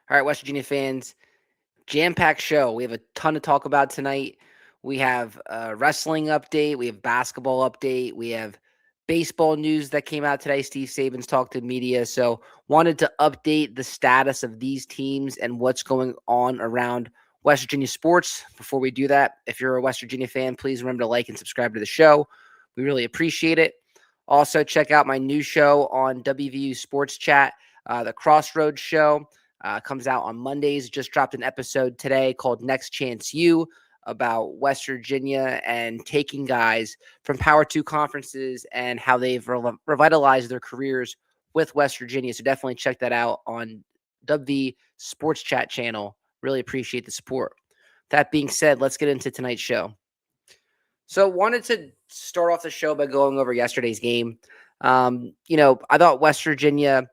All right, West Virginia fans, jam-packed show. We have a ton to talk about tonight. We have a wrestling update. We have basketball update. We have baseball news that came out today. Steve Sabins talked to media. So wanted to update the status of these teams and what's going on around West Virginia sports. Before we do that, if you're a West Virginia fan, please remember to like and subscribe to the show. We really appreciate it. Also, check out my new show on WVU Sports Chat, the Crossroads Show. Comes out on Mondays. Just dropped an episode today called Next Chance U about West Virginia and taking guys from Power 2 conferences and how they've revitalized their careers with West Virginia. So definitely check that out on WV Sports Chat channel. Really appreciate the support. That being said, let's get into tonight's show. So wanted to start off the show by going over yesterday's game. I thought West Virginia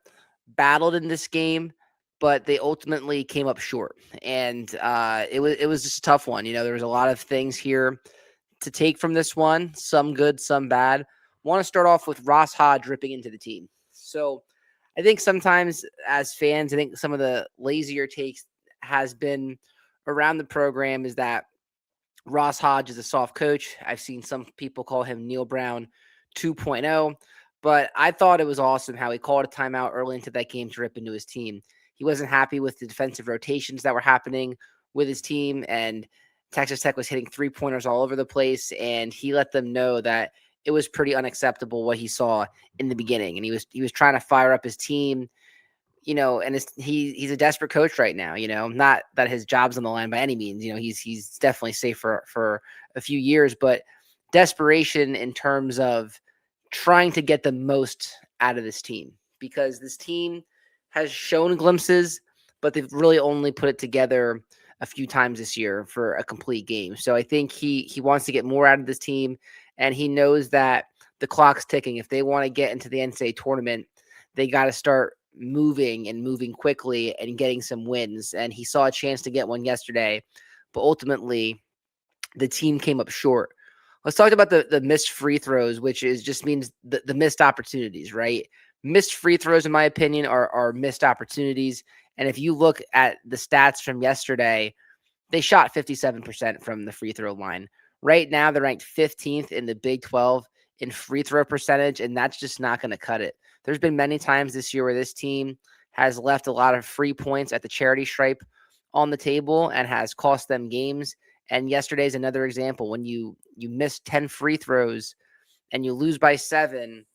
battled in this game, but they ultimately came up short. And it was just a tough one. There was a lot of things here to take from this one, some good, some bad. Want to start off with Ross Hodge dripping into the team. So I think sometimes as fans, I think some of the lazier takes has been around the program is that Ross Hodge is a soft coach. I've seen some people call him Neil Brown 2.0, but I thought it was awesome how he called a timeout early into that game to rip into his team. He wasn't happy with the defensive rotations that were happening with his team, and Texas Tech was hitting three-pointers all over the place, and he let them know that it was pretty unacceptable what he saw in the beginning, and he was trying to fire up his team. And he's a desperate coach right now. Not that his job's on the line by any means. He's definitely safe for a few years, but desperation in terms of trying to get the most out of this team, because this team has shown glimpses, but they've really only put it together a few times this year for a complete game. So I think he wants to get more out of this team, and he knows that the clock's ticking. If they want to get into the NCAA tournament, they got to start moving quickly and getting some wins. And he saw a chance to get one yesterday, but ultimately the team came up short. Let's talk about the missed free throws, which just means the missed opportunities, right? Missed free throws, in my opinion, are missed opportunities. And if you look at the stats from yesterday, they shot 57% from the free throw line. Right now, they're ranked 15th in the Big 12 in free throw percentage, and that's just not going to cut it. There's been many times this year where this team has left a lot of free points at the charity stripe on the table and has cost them games. And yesterday's another example. When you miss 10 free throws and you lose by 7,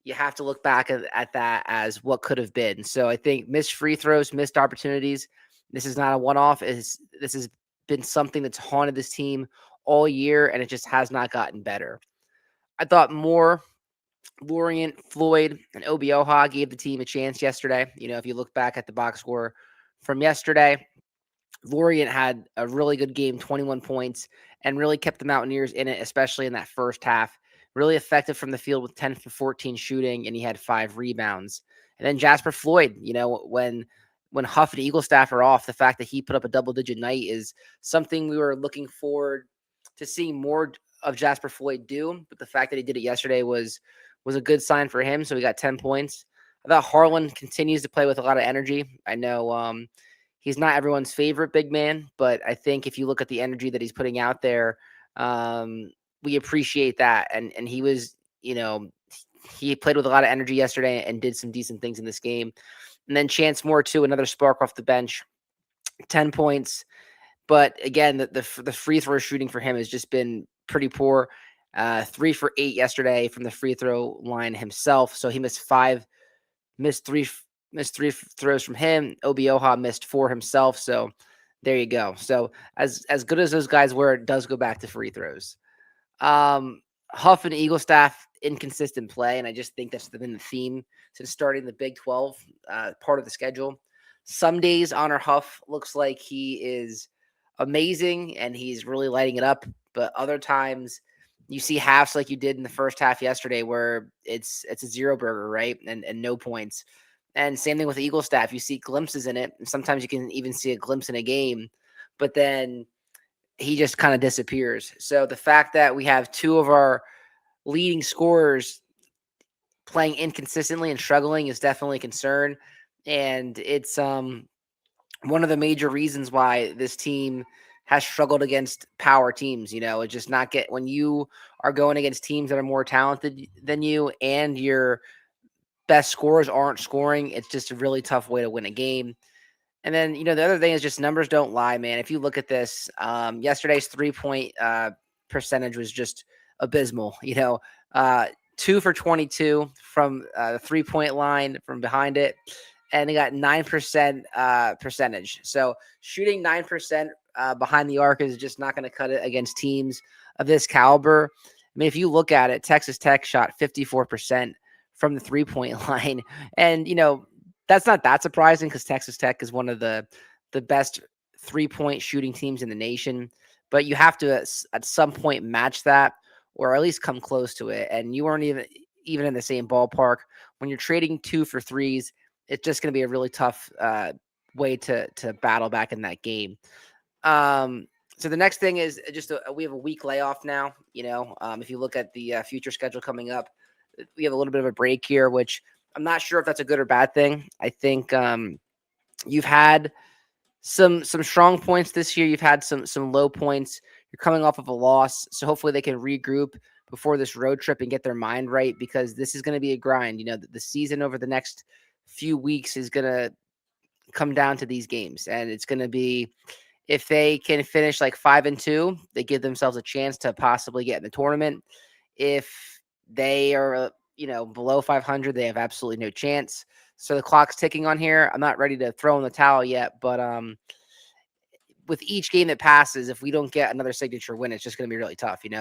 you have to look back at that as what could have been. So I think missed free throws, missed opportunities. This is not a one-off. This has been something that's haunted this team all year, and it just has not gotten better. I thought more Lorient, Floyd, and Obioha gave the team a chance yesterday. If you look back at the box score from yesterday, Lorient had a really good game, 21 points, and really kept the Mountaineers in it, especially in that first half. Really effective from the field with 10 for 14 shooting, and he had 5 rebounds. And then Jasper Floyd, when Huff and Eaglestaff are off, the fact that he put up a double-digit night is something we were looking forward to seeing more of Jasper Floyd do. But the fact that he did it yesterday was a good sign for him. So he got 10 points. I thought Harlan continues to play with a lot of energy. I know he's not everyone's favorite big man, but I think if you look at the energy that he's putting out there, we appreciate that. And he was, he played with a lot of energy yesterday and did some decent things in this game. And then Chance Moore, too, another spark off the bench, 10 points. But again, the free throw shooting for him has just been pretty poor. 3 for 8 yesterday from the free throw line himself. So he missed three throws from him. Obioha missed 4 himself. So there you go. So as good as those guys were, it does go back to free throws. Huff and Eaglestaff, inconsistent play, and I just think that's been the theme since starting the Big 12 part of the schedule. Some days Honor Huff looks like he is amazing and he's really lighting it up, but other times you see halves like you did in the first half yesterday where it's a zero burger, right? And no points. And same thing with the Eaglestaff. You see glimpses in it. And sometimes you can even see a glimpse in a game, but then he just kind of disappears. So the fact that we have 2 of our leading scorers playing inconsistently and struggling is definitely a concern. And it's one of the major reasons why this team has struggled against power teams. It's just not get when you are going against teams that are more talented than you and your best scorers aren't scoring. It's just a really tough way to win a game. And then, the other thing is just numbers don't lie, man. If you look at this, yesterday's 3-point percentage was just abysmal. 2 for 22 from the 3-point line from behind it, and they got 9% percentage. So shooting 9% behind the arc is just not going to cut it against teams of this caliber. I mean, if you look at it, Texas Tech shot 54% from the 3-point line, and that's not that surprising because Texas Tech is one of the best 3-point shooting teams in the nation. But you have to at some point match that, or at least come close to it. And you weren't even in the same ballpark. When you're trading 2 for 3s, it's just going to be a really tough way to battle back in that game. So the next thing is just we have a week layoff now. If you look at the future schedule coming up, we have a little bit of a break here, which I'm not sure if that's a good or bad thing. I think you've had some strong points this year. You've had some low points. You're coming off of a loss, so hopefully they can regroup before this road trip and get their mind right, because this is going to be a grind. The season over the next few weeks is going to come down to these games, and it's going to be, if they can finish like 5-2, they give themselves a chance to possibly get in the tournament. If they are, below 500, they have absolutely no chance. So the clock's ticking on here. I'm not ready to throw in the towel yet, but with each game that passes, if we don't get another signature win, it's just going to be really tough. You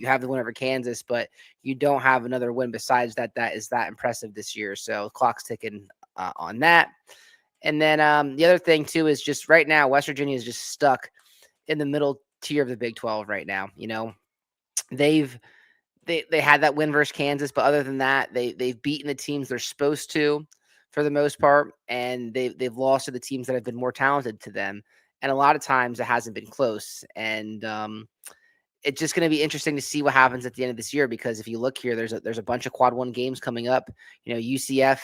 have the win over Kansas, but you don't have another win besides that is that impressive this year. So the clock's ticking on that. And then the other thing too is just right now, West Virginia is just stuck in the middle tier of the Big 12 right now. They've they had that win versus Kansas, but other than that, they've beaten the teams they're supposed to for the most part, and they've lost to the teams that have been more talented to them. And a lot of times it hasn't been close. And it's just going to be interesting to see what happens at the end of this year, because if you look here, there's a bunch of quad one games coming up. UCF,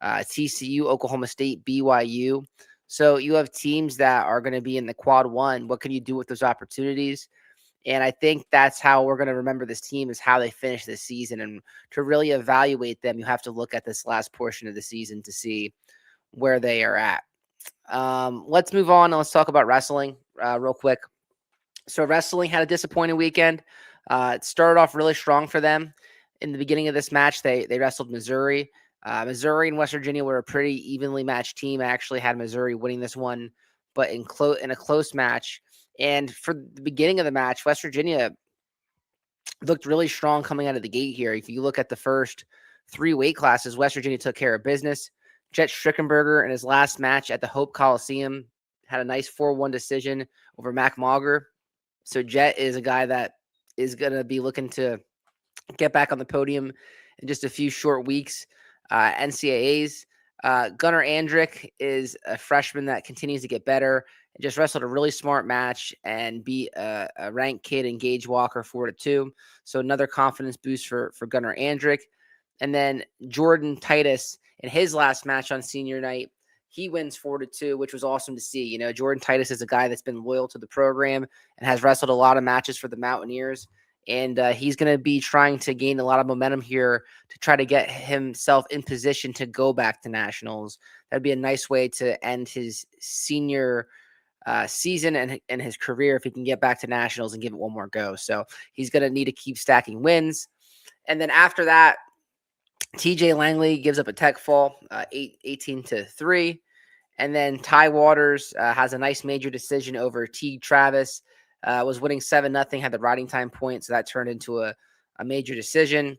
TCU, Oklahoma State, BYU. So you have teams that are going to be in the quad one. What can you do with those opportunities? And I think that's how we're going to remember this team, is how they finish this season. And to really evaluate them, you have to look at this last portion of the season to see where they are at. Let's move on and let's talk about wrestling real quick. So wrestling had a disappointing weekend. It started off really strong for them. In the beginning of this match, they wrestled Missouri. Missouri and West Virginia were a pretty evenly matched team. I actually had Missouri winning this one, but in a close match. And for the beginning of the match, West Virginia looked really strong coming out of the gate here. If you look at the first 3 weight classes, West Virginia took care of business. Jet Strickenberger in his last match at the Hope Coliseum had a nice 4-1 decision over Mac Mauger. So Jet is a guy that is going to be looking to get back on the podium in just a few short weeks. NCAAs. Gunnar Andrick is a freshman that continues to get better and just wrestled a really smart match and beat a ranked kid in Gage Walker 4-2. So another confidence boost for Gunnar Andrick. And then Jordan Titus in his last match on senior night, he wins 4-2, which was awesome to see. Jordan Titus is a guy that's been loyal to the program and has wrestled a lot of matches for the Mountaineers. And he's going to be trying to gain a lot of momentum here to try to get himself in position to go back to nationals. That'd be a nice way to end his senior season and his career if he can get back to nationals and give it one more go. So he's going to need to keep stacking wins. And then after that, TJ Langley gives up a tech fall, 18-3. And then Ty Waters has a nice major decision over Teague Travis. Was winning 7-0, had the riding time point, so that turned into a major decision.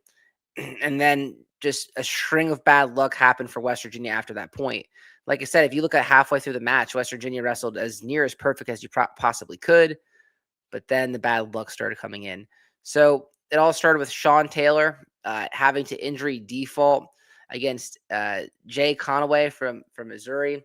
And then just a string of bad luck happened for West Virginia after that point. Like I said, if you look at halfway through the match, West Virginia wrestled as near as perfect as you possibly could, but then the bad luck started coming in. So it all started with Sean Taylor having to injury default against Jay Conaway from Missouri.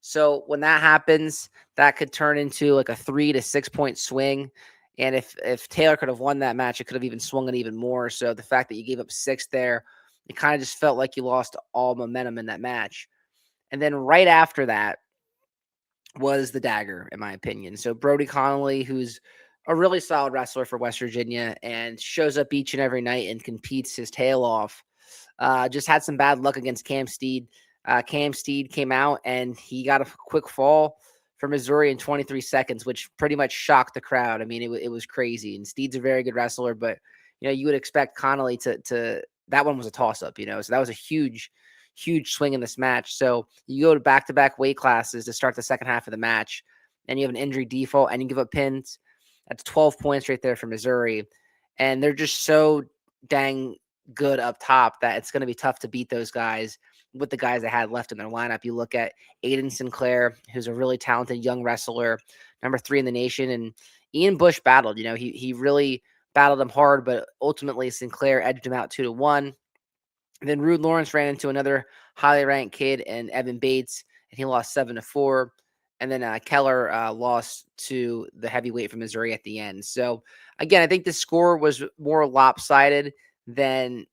So when that happens, that could turn into like a 3 to 6 point swing. And if Taylor could have won that match, it could have even swung it even more. So the fact that you gave up 6 there, it kind of just felt like you lost all momentum in that match. And then right after that, was the dagger, in my opinion. So Brody Connolly, who's a really solid wrestler for West Virginia and shows up each and every night and competes his tail off, just had some bad luck against Cam Steed. Cam Steed came out and he got a quick fall for Missouri in 23 seconds, which pretty much shocked the crowd. I mean, it was crazy. And Steed's a very good wrestler, but you would expect Connolly to that one was a toss up, so that was a huge swing in this match. So you go to back weight classes to start the second half of the match, and you have an injury default and you give up pins. That's 12 points right there for Missouri. And they're just so dang good up top that it's going to be tough to beat those guys with the guys they had left in their lineup. You look at Aiden Sinclair, who's a really talented young wrestler, number 3 in the nation, and Ian Bush battled. He really battled him hard, but ultimately Sinclair edged him out 2-1. And then Rude Lawrence ran into another highly ranked kid and Evan Bates, and he lost 7-4. And then Keller lost to the heavyweight from Missouri at the end. So again, I think the score was more lopsided than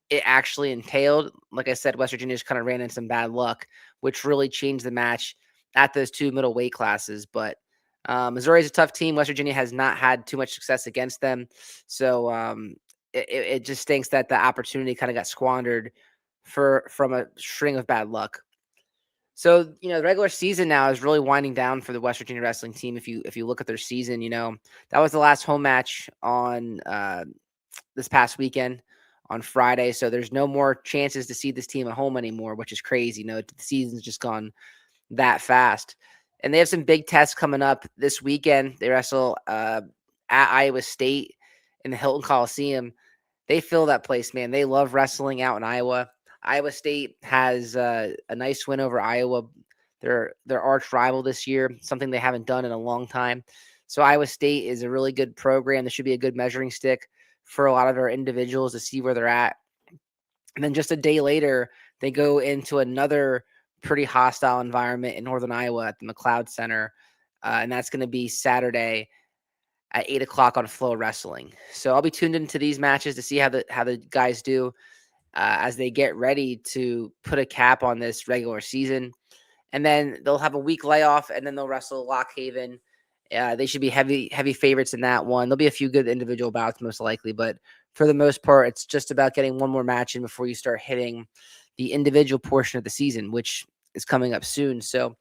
it actually entailed. Like I said, West Virginia just kind of ran into some bad luck, which really changed the match at those 2 middle weight classes. But Missouri is a tough team. West Virginia has not had too much success against them. So it just stinks that the opportunity kind of got squandered from a string of bad luck. So, the regular season now is really winding down for the West Virginia wrestling team. If you look at their season, that was the last home match on this past weekend on Friday. So there's no more chances to see this team at home anymore, which is crazy. The season's just gone that fast. And they have some big tests coming up this weekend. They wrestle at Iowa State in the Hilton Coliseum. They fill that place, man. They love wrestling out in Iowa. Iowa State has a nice win over Iowa. Their arch rival this year, something they haven't done in a long time. So Iowa State is a really good program. This should be a good measuring stick for a lot of our individuals to see where they're at. And then just a day later, they go into another pretty hostile environment in Northern Iowa at the McLeod Center. And that's going to be Saturday at 8:00 on Flow Wrestling. So I'll be tuned into these matches to see how the guys do as they get ready to put a cap on this regular season. And then they'll have a week layoff, and then they'll wrestle Lock Haven. They should be heavy favorites in that one. There'll be a few good individual bouts most likely, but for the most part, it's just about getting one more match in before you start hitting the individual portion of the season, which is coming up soon. So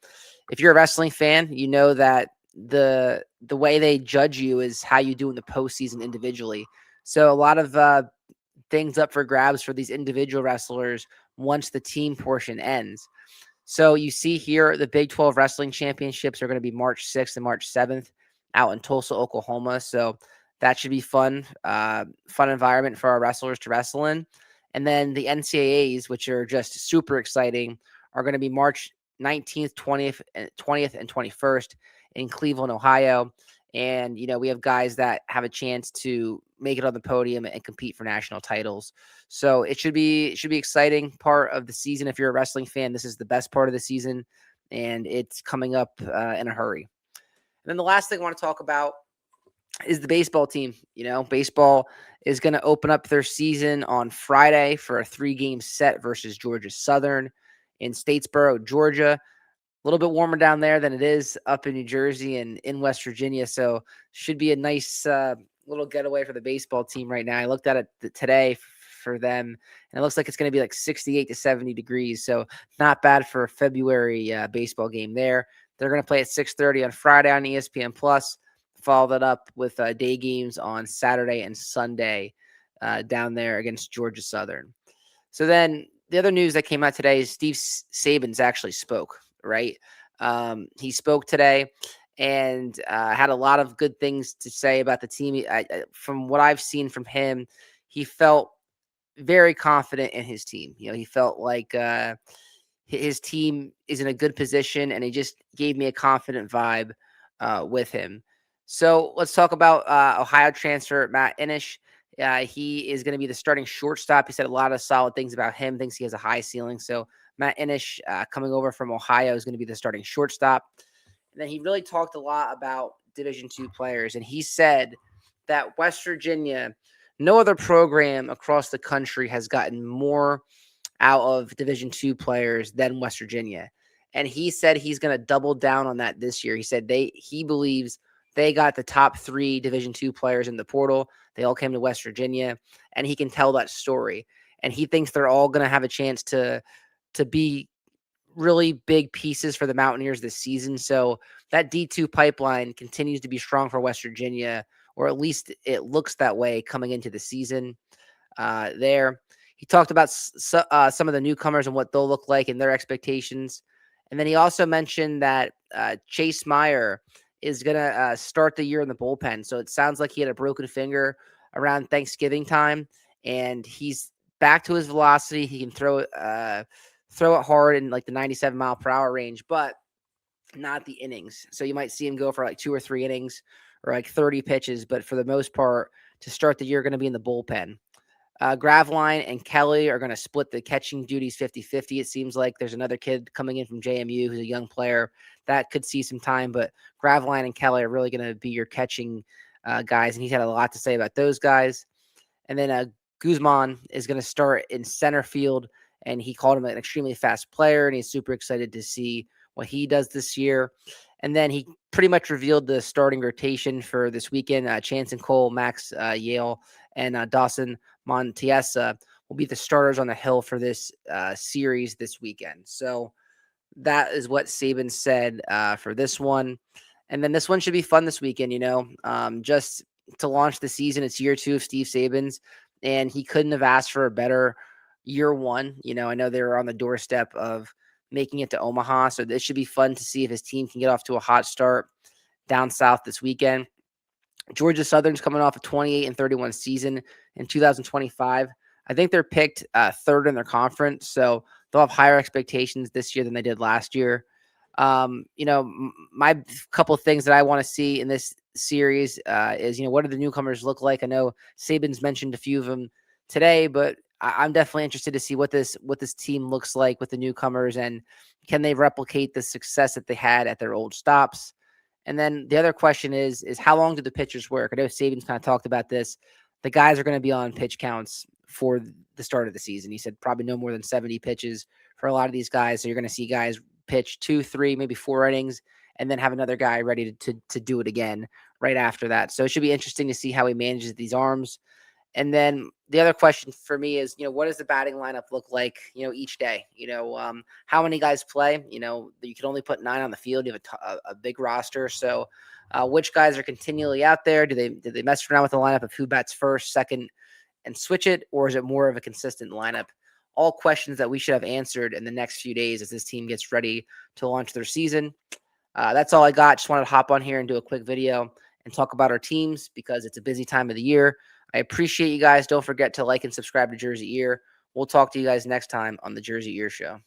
if you're a wrestling fan, you know that the way they judge you is how you do in the postseason individually. So a lot of things up for grabs for these individual wrestlers once the team portion ends. So you see here, the Big 12 Wrestling Championships are going to be March 6th and March 7th out in Tulsa, Oklahoma. So that should be fun environment for our wrestlers to wrestle in. And then the NCAAs, which are just super exciting, are going to be March 19th, 20th, and 21st in Cleveland, Ohio. And, we have guys that have a chance to make it on the podium and compete for national titles. So it should be exciting part of the season. If you're a wrestling fan, this is the best part of the season, and it's coming up in a hurry. And then the last thing I want to talk about is the baseball team. Baseball is going to open up their season on Friday for a 3-game set versus Georgia Southern in Statesboro, Georgia. A little bit warmer down there than it is up in New Jersey and in West Virginia. So should be a nice little getaway for the baseball team right now. I looked at it today for them, and it looks like it's going to be like 68 to 70 degrees. So not bad for a February baseball game there. They're going to play at 6:30 on Friday on ESPN Plus. Follow that up with day games on Saturday and Sunday down there against Georgia Southern. So then the other news that came out today is Steve Sabins actually spoke, right? He spoke today and had a lot of good things to say about the team. From what I've seen from him, he felt very confident in his team. He felt like his team is in a good position, and he just gave me a confident vibe with him. So let's talk about Ohio transfer Matt Inish. He is going to be the starting shortstop. He said a lot of solid things about him, thinks he has a high ceiling. So Matt Inish coming over from Ohio is going to be the starting shortstop. And then he really talked a lot about Division II players. And he said that West Virginia, no other program across the country has gotten more out of Division II players than West Virginia. and he said he's going to double down on that this year. He said he believes they got the top 3 Division II players in the portal. They all came to West Virginia, and he can tell that story. And he thinks they're all going to have a chance to be really big pieces for the Mountaineers this season. So that D2 pipeline continues to be strong for West Virginia, or at least it looks that way coming into the season. There, he talked about some of the newcomers and what they'll look like and their expectations. And then he also mentioned that Chase Meyer is going to start the year in the bullpen. So it sounds like he had a broken finger around Thanksgiving time, and he's back to his velocity. He can throw it hard in like the 97-mile-per-hour range, but not the innings. So you might see him go for like 2 or 3 innings or like 30 pitches, but for the most part, to start the year, going to be in the bullpen. Graveline and Kelly are going to split the catching duties 50-50. It seems like there's another kid coming in from JMU who's a young player that could see some time, but Graveline and Kelly are really going to be your catching guys, and he's had a lot to say about those guys. And then Guzman is going to start in center field, and he called him an extremely fast player, and he's super excited to see what he does this year. And then he pretty much revealed the starting rotation for this weekend. Chance and Cole, Max Yale, and Dawson Montiesa will be the starters on the hill for this series this weekend. So that is what Sabins said for this one. And then this one should be fun this weekend, just to launch the season. It's year 2 of Steve Sabins, and he couldn't have asked for a better year 1. I know they were on the doorstep of making it to Omaha, so this should be fun to see if his team can get off to a hot start down south this weekend. Georgia Southern's coming off a 28-31 season in 2025. I think they're picked 3rd in their conference, so they'll have higher expectations this year than they did last year. My couple of things that I want to see in this series is, what do the newcomers look like? I know Sabins mentioned a few of them today, but I'm definitely interested to see what this team looks like with the newcomers, and can they replicate the success that they had at their old stops? And then the other question is how long do the pitchers work? I know Sabins kind of talked about this. The guys are going to be on pitch counts for the start of the season. He said probably no more than 70 pitches for a lot of these guys. So you're going to see guys pitch 2, 3, maybe 4 innings, and then have another guy ready to do it again right after that. So it should be interesting to see how he manages these arms. And then the other question for me is, what does the batting lineup look like, each day? How many guys play? You can only put 9 on the field. You have a big roster. So which guys are continually out there? Do they mess around with the lineup of who bats first, second, and switch it? Or is it more of a consistent lineup? All questions that we should have answered in the next few days as this team gets ready to launch their season. That's all I got. Just wanted to hop on here and do a quick video and talk about our teams because it's a busy time of the year. I appreciate you guys. Don't forget to like and subscribe to JerseyEER. We'll talk to you guys next time on the JerseyEER Show.